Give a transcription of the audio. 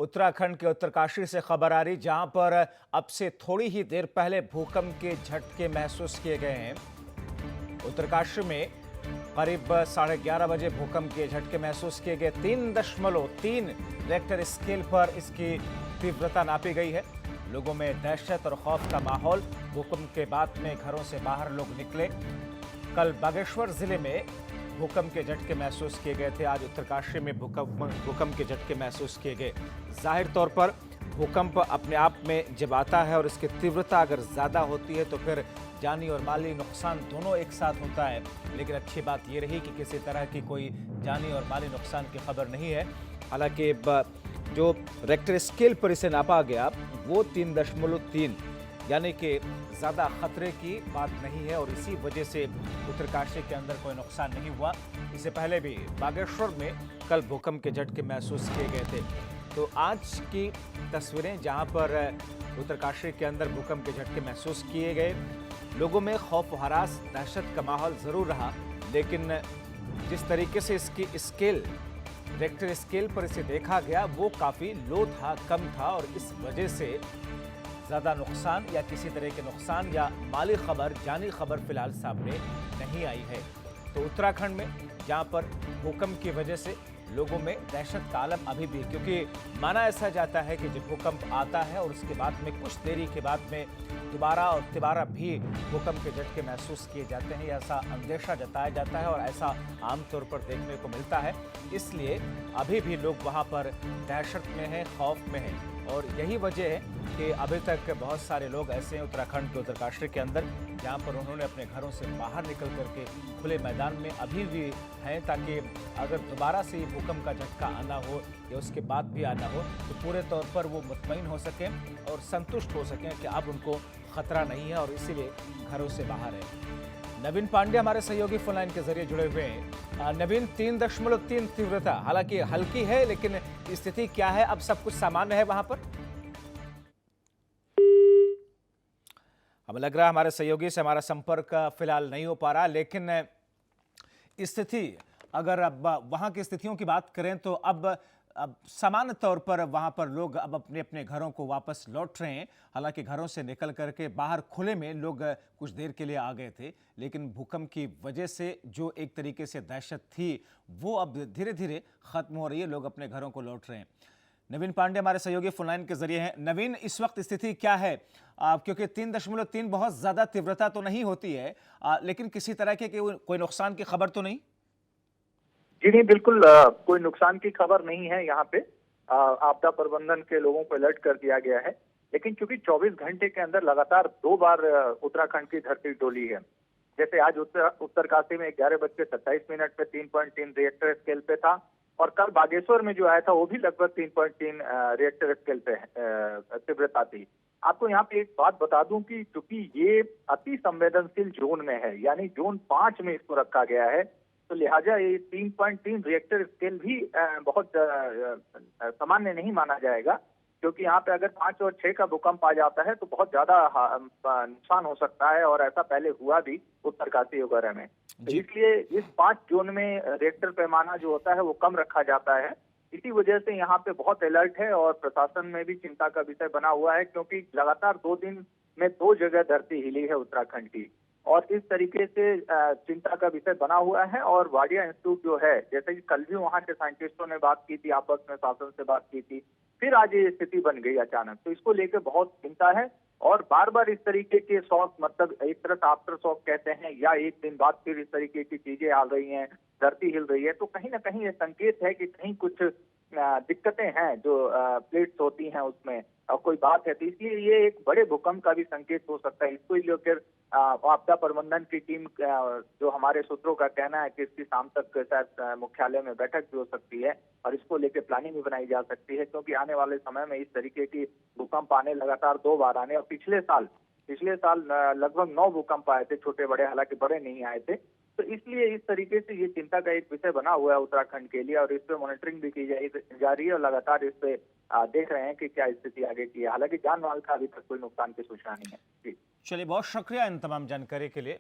उत्तराखंड के उत्तरकाशी से खबर आ रही, जहां पर अब से थोड़ी ही देर पहले भूकंप के झटके महसूस किए गए हैं। उत्तरकाशी में करीब 11:30 बजे भूकंप के झटके महसूस किए गए। 3.3 रेक्टर स्केल पर इसकी तीव्रता नापी गई है। लोगों में दहशत और खौफ का माहौल। भूकंप के बाद में घरों से बाहर लोग निकले। कल बागेश्वर जिले में भूकंप के झटके महसूस किए गए थे। आज उत्तरकाशी में भूकंप के झटके महसूस किए गए। जाहिर तौर पर भूकंप अपने आप में जब आता है और इसकी तीव्रता अगर ज़्यादा होती है तो फिर जानी और माली नुकसान दोनों एक साथ होता है। लेकिन अच्छी बात ये रही कि किसी तरह की कोई जानी और माली नुकसान की खबर नहीं है। हालांकि जो रेक्टर स्केल पर इसे नापा गया वो 3.3 यानी कि ज़्यादा खतरे की बात नहीं है और इसी वजह से उत्तरकाशी के अंदर कोई नुकसान नहीं हुआ। इससे पहले भी बागेश्वर में कल भूकंप के झटके महसूस किए गए थे। तो आज की तस्वीरें जहां पर उत्तरकाशी के अंदर भूकंप के झटके महसूस किए गए, लोगों में खौफ व हरास दहशत का माहौल ज़रूर रहा, लेकिन जिस तरीके से इसकी स्केल रेक्टर स्केल पर इसे देखा गया वो काफ़ी लो था, कम था और इस वजह से ज़्यादा नुकसान या किसी तरह के नुकसान या माली खबर, जानी खबर फिलहाल सामने नहीं आई है। तो उत्तराखंड में जहां पर भूकंप की वजह से लोगों में दहशत का आलम अभी भी, क्योंकि माना ऐसा जाता है कि जब भूकंप आता है और उसके बाद में कुछ देरी के बाद में दोबारा और तिबारा भी भूकंप के झटके महसूस किए जाते हैं, ऐसा अंदेशा जताया जाता है और ऐसा आमतौर पर देखने को मिलता है। इसलिए अभी भी लोग वहां पर दहशत में हैं, खौफ में हैं और यही वजह है कि अभी तक बहुत सारे लोग ऐसे हैं उत्तराखंड के उत्तरकाशी के अंदर जहां पर उन्होंने अपने घरों से बाहर निकल करके खुले मैदान में अभी भी हैं, ताकि अगर दोबारा से भूकंप का झटका आना हो या उसके बाद भी आना हो तो पूरे तौर पर वो मुतमईन हो सकें और संतुष्ट हो सकें कि अब उनको खतरा नहीं है और इसीलिए घरों से बाहर है। नवीन पांडे हमारे सहयोगी फोन लाइन के जरिए जुड़े हुए हैं। नवीन, 3.3 तीव्रता हालांकि हल्की है, लेकिन स्थिति क्या है? अब सब कुछ सामान्य है वहां पर? हमें लग रहा है हमारे सहयोगी से हमारा संपर्क फिलहाल नहीं हो पा रहा, लेकिन स्थिति अगर अब वहां की स्थितियों की बात करें तो अब सामान्य तौर पर वहां पर लोग अब अपने अपने घरों को वापस लौट रहे हैं। हालांकि घरों से निकल करके बाहर खुले में लोग कुछ देर के लिए आ गए थे, लेकिन भूकंप की वजह से जो एक तरीके से दहशत थी वो अब धीरे धीरे खत्म हो रही है। लोग अपने घरों को लौट रहे हैं। नवीन पांडे हमारे सहयोगी फोन लाइन के जरिए हैं। नवीन, इस वक्त स्थिति क्या है? क्योंकि 3.3 बहुत ज्यादा तीव्रता तो नहीं होती है, लेकिन किसी तरह के कोई नुकसान की खबर तो नहीं? जी नहीं, बिल्कुल कोई नुकसान की खबर नहीं है। यहाँ पे आपदा प्रबंधन के लोगों को अलर्ट कर दिया गया है, लेकिन क्योंकि 24 घंटे के अंदर लगातार 2 बार उत्तराखंड की धरती डोली है। जैसे आज उत्तरकाशी में 11:27 पे 3.3 रिएक्टर स्केल पे था और कल बागेश्वर में जो आया था वो भी लगभग 3.3 रिएक्टर स्केल पे तीव्रता थी। आपको यहाँ पे एक बात बता दूं कि चूंकि ये अति संवेदनशील जोन में है, यानी जोन 5 में इसको रखा गया है, तो लिहाजा ये 3.3 रिएक्टर स्केल भी बहुत सामान्य नहीं माना जाएगा, क्योंकि यहाँ पे अगर 5 और 6 का भूकंप आ जाता है तो बहुत ज्यादा नुकसान हो सकता है और ऐसा पहले हुआ भी उत्तरकाशी वगैरह में। तो जी। इसलिए इस 5 जोन में रिएक्टर पैमाना जो होता है वो कम रखा जाता है। इसी वजह से यहाँ पे बहुत अलर्ट है और प्रशासन में भी चिंता का विषय बना हुआ है, क्योंकि लगातार 2 दिन में 2 जगह धरती हिली है उत्तराखंड की और इस तरीके से चिंता का विषय बना हुआ है। और वाडिया इंस्टीट्यूट जो है, जैसे कि कल भी वहाँ के साइंटिस्टों ने बात की थी, आपस में शासन से बात की थी, फिर आज ये स्थिति बन गई अचानक, तो इसको लेकर बहुत चिंता है। और बार बार इस तरीके के शॉक, मतलब एक तरह का आफ्टर शॉक कहते हैं, या एक दिन बाद फिर इस तरीके की चीजें आ रही हैं, धरती हिल रही है, तो कहीं ना कहीं ये संकेत है कि कहीं कुछ दिक्कतें हैं जो प्लेट्स होती हैं उसमें और कोई बात है, तो इसलिए ये एक बड़े भूकंप का भी संकेत हो सकता है। इसको लेकर आपदा प्रबंधन की टीम जो हमारे सूत्रों का कहना है कि इसकी शाम तक शायद मुख्यालय में बैठक भी हो सकती है और इसको लेकर प्लानिंग भी बनाई जा सकती है, क्योंकि आने वाले समय में इस तरीके की भूकंप आने लगातार 2 बार आने, और पिछले साल लगभग 9 भूकंप आए थे, छोटे बड़े, हालांकि बड़े नहीं आए थे। तो इसलिए इस तरीके से ये चिंता का एक विषय बना हुआ है उत्तराखंड के लिए और इस पे मॉनिटरिंग भी की जा रही है और लगातार इस पे देख रहे हैं कि क्या स्थिति आगे की है। हालांकि जान माल का अभी तक कोई नुकसान की सूचना नहीं है। जी चलिए, बहुत शुक्रिया इन तमाम जानकारी के लिए।